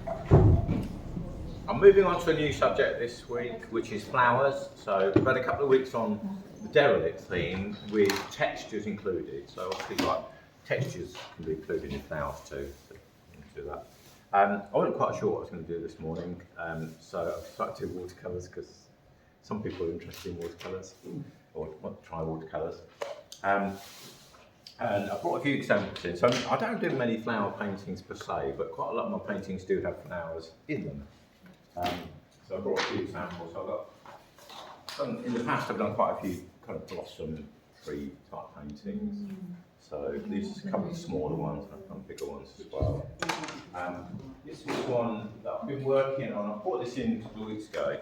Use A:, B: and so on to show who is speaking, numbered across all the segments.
A: I'm moving on to a new subject this week, which is flowers. So we've had a couple of weeks on the derelict theme with textures included. So obviously, like textures can be included in flowers too. So we can do that. I wasn't quite sure what I was going to do this morning, so I've started to do watercolours because some people are interested in watercolours or want to try watercolours. And I brought a few examples in. So I don't do many flower paintings per se, but quite a lot of my paintings do have flowers in them. So I brought a few examples. In the past I've done quite a few kind of blossom tree type paintings. So these are a couple of smaller ones, and I've done bigger ones as well. This is one that I've been working on. I brought this in a couple of weeks ago,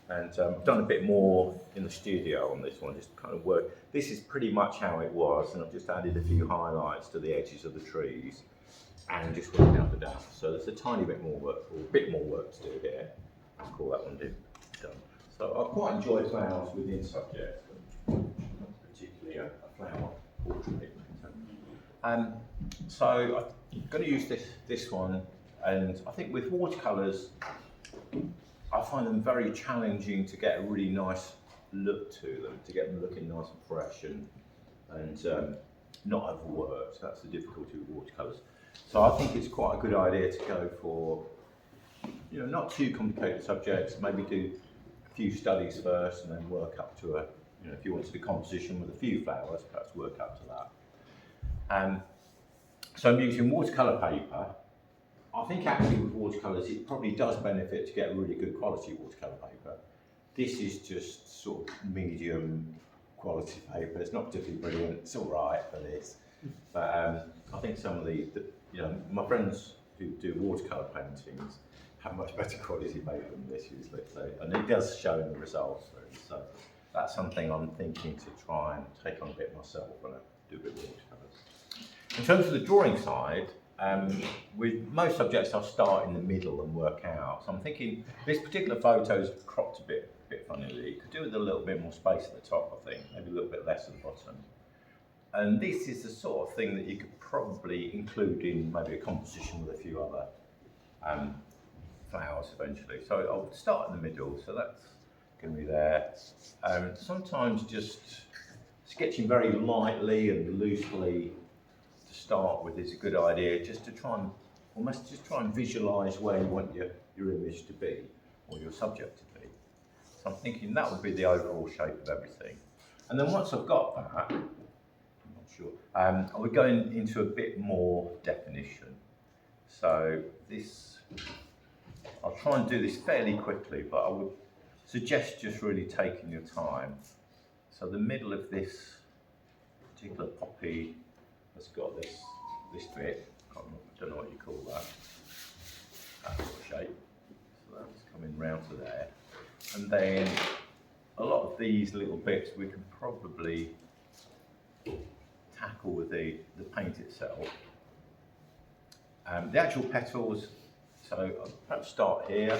A: and I've done a bit more in the studio on this one, just kind of work. This is pretty much how it was, and I've just added a few highlights to the edges of the trees and just working out the depth. So there's a tiny bit more work, or a bit more work to do here. I'll call that one done. So I quite enjoy flowers within subjects, particularly a flower portrait. So I'm going to use this one, and I think with watercolours, I find them very challenging to get a really nice look to them, to get them looking nice and fresh and not overworked. That's the difficulty with watercolours. So I think it's quite a good idea to go for, not too complicated subjects. Maybe do a few studies first, and then work up to if you want to do composition with a few flowers, perhaps work up to that. So I'm using watercolour paper. I think actually with watercolours it probably does benefit to get a really good quality watercolour paper. This is just sort of medium quality paper. It's not particularly brilliant. It's all right for this, but I think some of my friends who do watercolour paintings have much better quality paper than this usually. So, and it does show in the results really. So that's something I'm thinking to try and take on a bit myself when I do a bit of watercolours. In terms of the drawing side, with most subjects I'll start in the middle and work out. So I'm thinking this particular photo's cropped a bit funnily. You could do with a little bit more space at the top, I think, maybe a little bit less at the bottom. And this is the sort of thing that you could probably include in maybe a composition with a few other flowers eventually. So I'll start in the middle, so that's going to be there. Sometimes just sketching very lightly and loosely to start with is a good idea, just to try and visualise where you want your image to be, or your subject to be. So I'm thinking that would be the overall shape of everything. And then once I've got that, I'm not sure, I would go into a bit more definition. So I'll try and do this fairly quickly, but I would suggest just really taking your time. So the middle of this particular poppy has got this bit. I don't know what you call that. That sort of shape. So that's coming round to there. And then a lot of these little bits we can probably tackle with the paint itself. The actual petals, so I'll perhaps start here.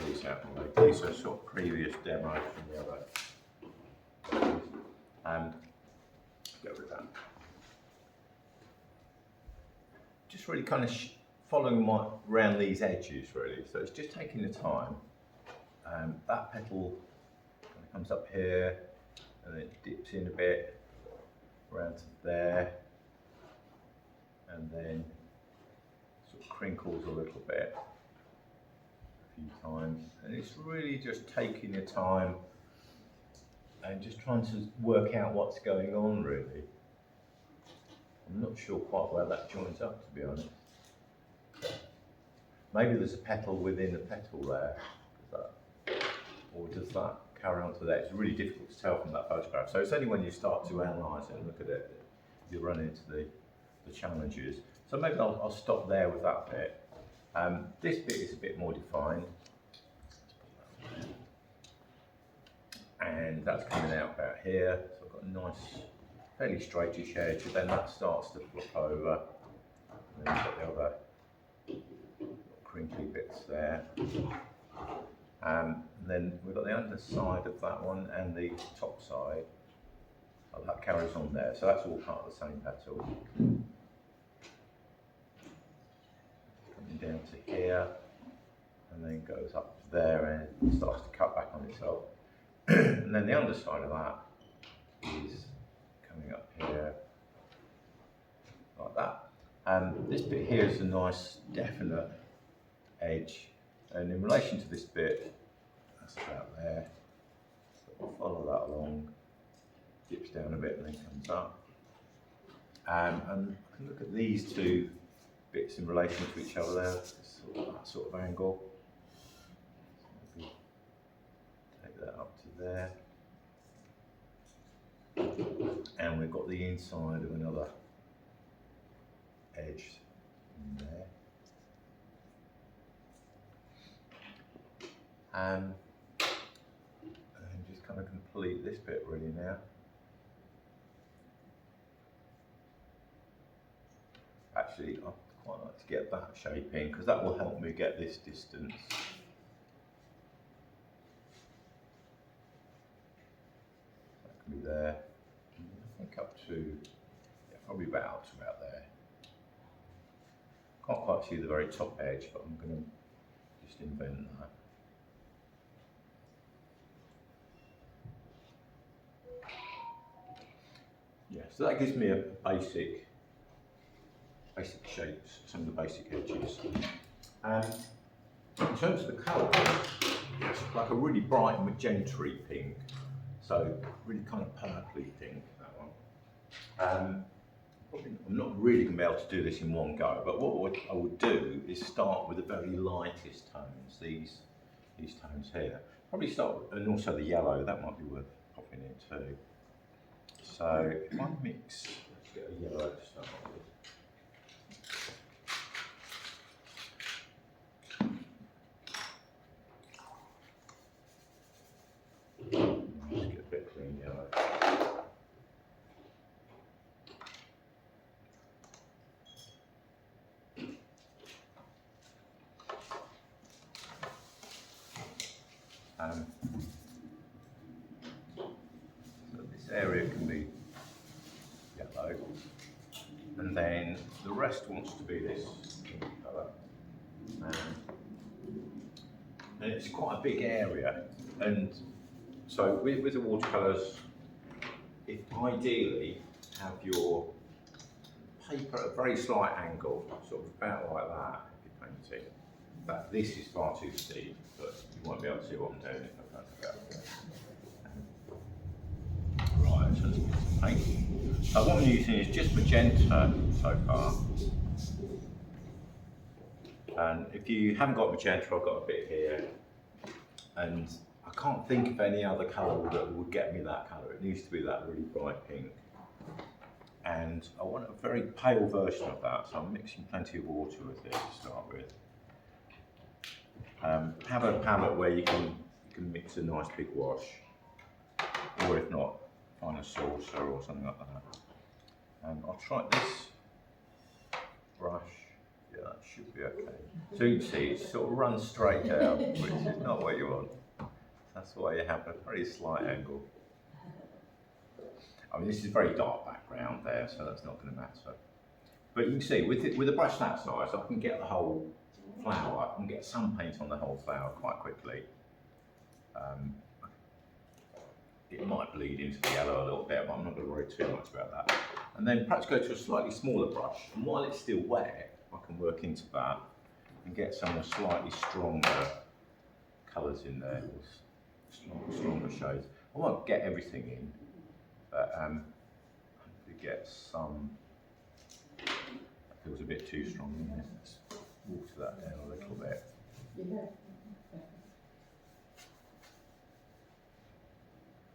A: These out of the way. These are sort of previous demos from the other. Go with that. Just really kind of following around these edges really. So it's just taking the time. That petal kind of comes up here and it dips in a bit around to there, and then sort of crinkles a little bit a few times. And it's really just taking your time and just trying to work out what's going on really. I'm not sure quite where that joins up, to be honest. Maybe there's a petal within a petal there, or does that carry on to there? It's really difficult to tell from that photograph. So it's only when you start to analyse it and look at it you run into the challenges. So maybe I'll stop there with that bit. This bit is a bit more defined. And that's coming out about here. So I've got a nice, fairly straightish edge, and then that starts to flip over. And then you've got the other crinkly bits there. And then we've got the underside of that one and the top side. So that carries on there. So that's all part of the same petal. Coming down to here, and then goes up to there and starts to cut back on itself. And then the underside of that is coming up here like that. And this bit here is a nice definite edge, and in relation to this bit, that's about there. So we'll follow that along, dips down a bit and then comes up. And I can look at these two bits in relation to each other there, that sort of angle. Maybe take that up to there. And we've got the inside of another edge in there. And just kind of complete this bit really now. Actually, I'd quite like to get that shape in because that will help me get this distance. That can be there. I think up to, yeah, probably about there. Can't quite see the very top edge, but I'm going to just invent that. Yeah, so that gives me a basic shapes, some of the basic edges. In terms of the colour, it's like a really bright magenta-y pink, so really kind of purpley pink, that one. I'm not really going to be able to do this in one go, but what I would do is start with the very lightest tones, these tones here. Probably start, and also the yellow, that might be worth popping in too. So if I mix, let's get a yellow to start with. Just get a bit of clean yellow. So this area can be yellow, and then the rest wants to be this colour. And it's quite a big area, and so with the watercolours, if ideally have your paper at a very slight angle, sort of about like that if you're painting. But this is far too steep, but you won't be able to see what I'm doing if I don't go there. Right, so let's get some paint. So what I'm using is just magenta so far. And if you haven't got magenta, I've got a bit here. And I can't think of any other colour that would get me that colour. It needs to be that really bright pink. And I want a very pale version of that, so I'm mixing plenty of water with it to start with. Have a palette where you can mix a nice big wash, or if not, find a saucer or something like that. I'll try this brush. Yeah, that should be okay. So you can see it sort of runs straight down, which is not what you want. That's why you have a very slight angle. I mean, this is very dark background there, so that's not going to matter. But you can see, with a brush that size, I can get the whole flower, I can get some paint on the whole flower quite quickly. It might bleed into the yellow a little bit, but I'm not going to worry too much about that. And then perhaps go to a slightly smaller brush, and while it's still wet, I can work into that and get some of the slightly stronger colours in there, stronger shades. I won't get everything in, but hopefully get some. That feels a bit too strong in there. Let's water that down a little bit.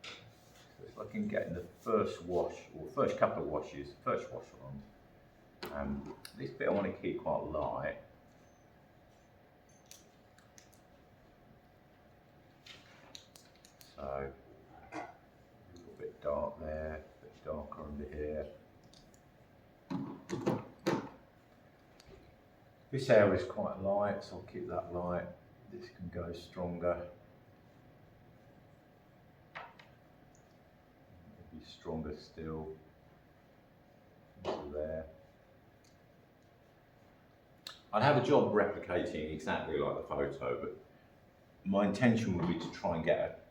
A: So it's like in getting the first wash, or first couple of washes, first wash on. This bit I want to keep quite light. So a little bit dark there, a bit darker under here. This area is quite light, so I'll keep that light. This can go stronger. Maybe stronger still. Into there. I'd have a job replicating exactly like the photo, but my intention would be to try and get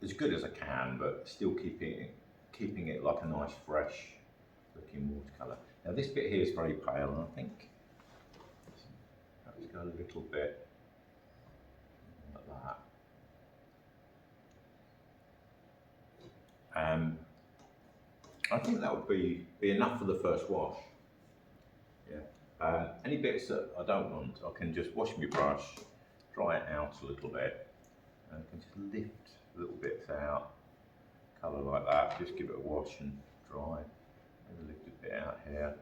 A: as good as I can, but still keeping it like a nice fresh looking watercolour. Now this bit here is very pale, and I think perhaps go a little bit like that. I think that would be enough for the first wash. Yeah. Any bits that I don't want, I can just wash my brush, dry it out a little bit, and I can just lift little bits out, colour like that, just give it a wash and dry. Maybe lift a bit out here.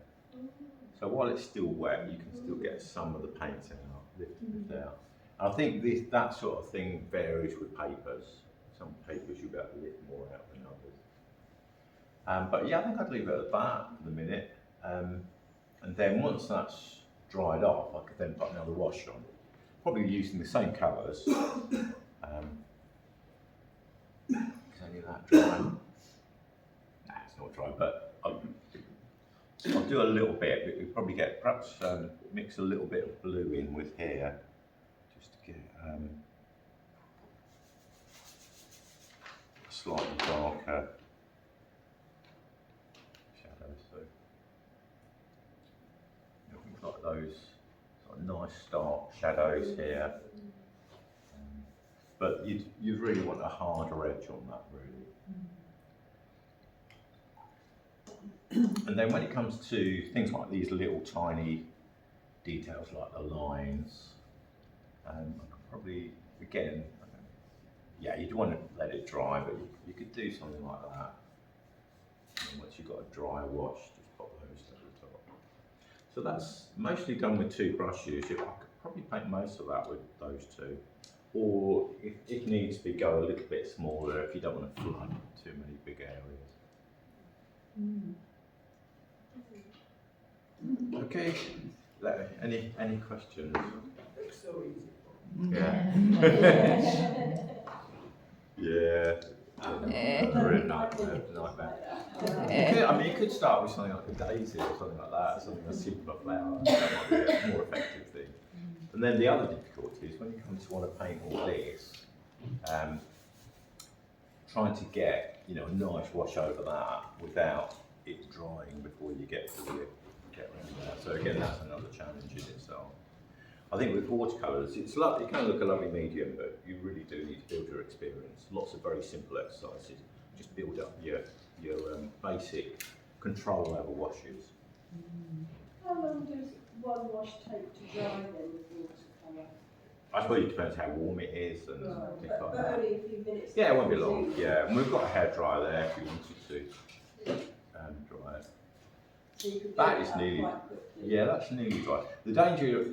A: So while it's still wet, you can still get some of the paints out, lift it out. I think that sort of thing varies with papers. Some papers you'll be able to lift more out than others. But yeah, I think I'd leave it at that for the minute. And then once that's dried off, I could then put another wash on. Probably using the same colours. Is any of that dry? Nah, it's not dry, but I'll do a little bit. But we'll probably get, perhaps mix a little bit of blue in with here, just to get slightly darker shadows. So you've got those sort of nice stark shadows here. But you'd really want a harder edge on that, really. And then when it comes to things like these little tiny details like the lines, I could probably, again, yeah, you'd want to let it dry, but you could do something like that. And once you've got a dry wash, just pop those to the top. So that's mostly done with two brushes. I could probably paint most of that with those two. Or if needs be, go a little bit smaller if you don't want to flood too many big areas. Okay, any questions?
B: Looks so easy.
A: Yeah. Yeah. Nightmare. I mean, you could start with something like a daisy or something like that, something a simpler flower. That might be a more effective thing. And then the other difficulty is when you come to want to paint all this, trying to get a nice wash over that without it drying before you get around that. So again, that's another challenge in itself. I think with watercolours, it can look a lovely medium, but you really do need to build your experience. Lots of very simple exercises. Just build up your basic control level washes.
B: How long does one wash take to dry then with watercolour?
A: I suppose it depends how warm it is and things like
B: But
A: that.
B: only a few minutes.
A: Yeah, it won't be long. Yeah, and we've got a hairdryer there if you wanted to dry it.
B: So you could
A: That
B: do
A: is
B: up
A: nearly,
B: quite quickly.
A: yeah, that's nearly dry. The danger of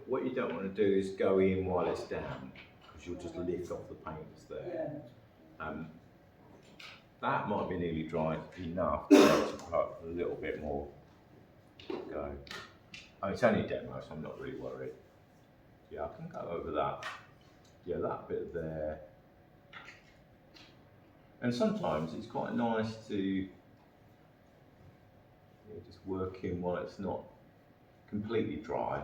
A: what you don't want to do is go in while it's damp, because you'll just lift off the paint that's there.
B: Yeah.
A: That might be nearly dry enough to put a little bit more go. Oh, it's only a demo, so I'm not really worried. Yeah, I can go over that. Yeah, that bit there. And sometimes it's quite nice to just work in while it's not completely dry.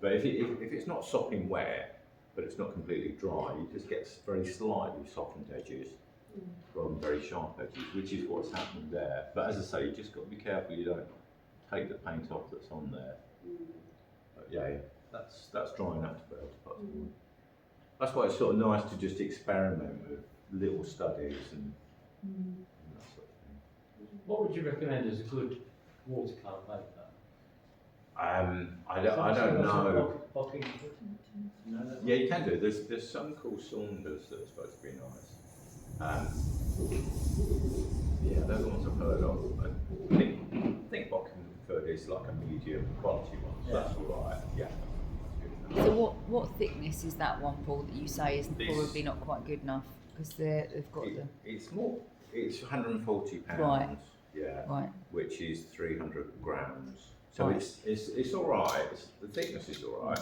A: But if it's not sopping wet, but it's not completely dry, you just get very slightly softened edges rather than very sharp edges, which is what's happening there. But as I say, you just got to be careful you don't take the paint off that's on there. But yeah, that's dry enough to be able to put on. That's why it's sort of nice to just experiment with little studies and that sort of thing.
C: What would you recommend as a good watercolour paper?
A: I don't know.
C: Bocking? No,
A: Yeah, you can do. There's some called Saunders that are supposed to be nice. Yeah, those ones I've heard of. I think Bocking is like a medium quality one, so that's all right. Yeah. That's good enough.
D: So what thickness is that one, Paul, that you say is
A: This-
D: probably not quite good enough? Because they've got the...
A: It's more. It's 140 pounds.
D: Right.
A: Yeah.
D: Right.
A: Which is 300 grams. So
D: Right.
A: it's all right. The thickness is all right.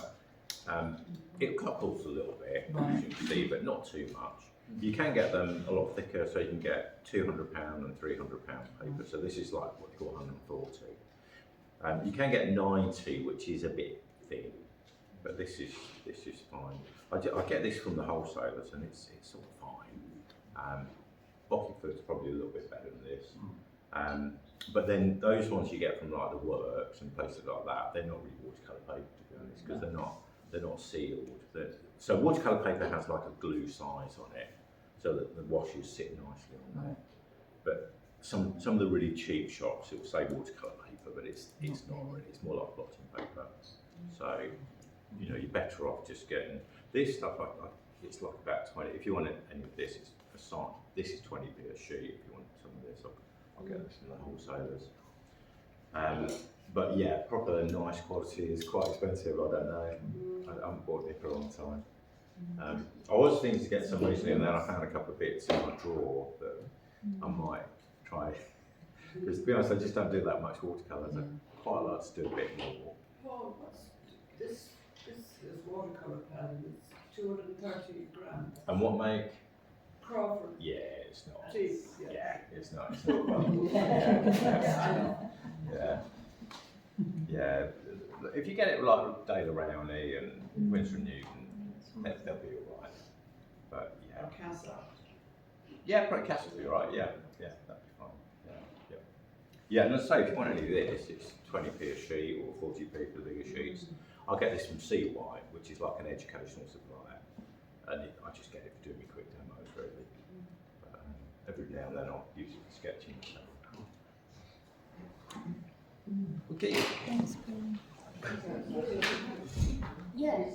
A: It couples a little bit, as you can see, but not too much. You can get them a lot thicker, so you can get £200 and £300 paper. So this is like what they call 140. You can get 90, which is a bit thin, but this is fine. I get this from the wholesalers, and it's sort of fine. Bockingford's probably a little bit better than this. But then those ones you get from like the Works and places like that, they're not really watercolour paper, to be honest, because they're not sealed. So watercolour paper has like a glue size on it, so that the washes sit nicely on there. But some of the really cheap shops, it will say watercolour paper, but it's not really. It's more like blotting paper. So you know, you're better off just getting this stuff. It's like about 20. If you want any of this, it's a sign. This is 20p a sheet. If you want some of this, I'll get this from the wholesalers. But yeah, proper nice quality is quite expensive. I don't know. I haven't bought it for a long time. I was thinking to get some recently, and then I found a couple of bits in my drawer that I might try. Because to be honest, I just don't do that much watercolours. I quite like to do a bit more.
B: Paul, what's this is watercolour pen, it's 230 grand.
A: And what make?
B: Crawford.
A: Yeah, it's not.
B: Cheap,
A: Yeah, it's not. It's not
B: Yeah, I know.
A: Yeah. If you get it like Dale Rowney and Winston Newton, they'll be all right. But yeah.
B: Or Casa.
A: Yeah, probably Cass will be all right. Yeah, that'd be fine. Yeah. And as I say, if you want any of this, it's 20p a sheet or 40p for the bigger sheets. I'll get this from Sea White, which is like an educational supplier, and I just get it for doing me quick demos, really. But, every now and then I'll use it for sketching. Okay.
D: Thanks, Paul.
B: Yes.